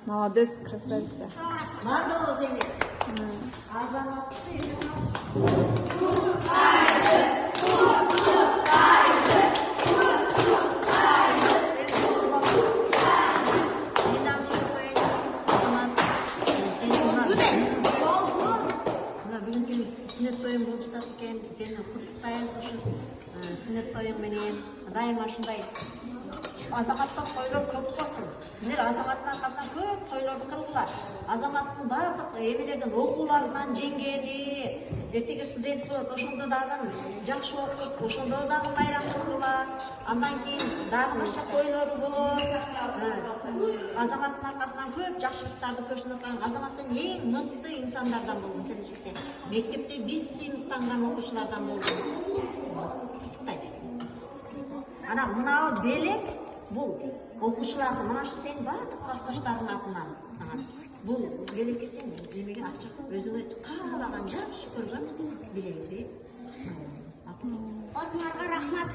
Молодец, красавица. Сүннет тойың болып жатат екен, сені құттықтаймыз үшін сүннет тойың менен дайыма ушундай азаматтық тойлор көп болсын. Сіздер азаматтың арқасынан көп тойлорду кылгыла. Азаматтың бардык эмелерден окууларынан жеңгени, эртеги студент болот, ошондо дагы жакшы окуп, ошондо дагы байрамды кылгыла. Андан кийин дагы башка тойлору болот. Азаматтың аркасынан көп жакшылыктарды көрсөтүп аткан азамат сен эң мыкты инсандардан болдуң келечекте. Мектепте биз сыймыктанган окуучулардан болдуң. Куттуктайбыз. Ана мынау белек бул окуучуларды мына ушу сен бардык классташтарыңдын атынан сага бул белекке сен эмеге ачык өзүңө каалаган жакшы көргөн белегиңди. Атыңарга рахмат.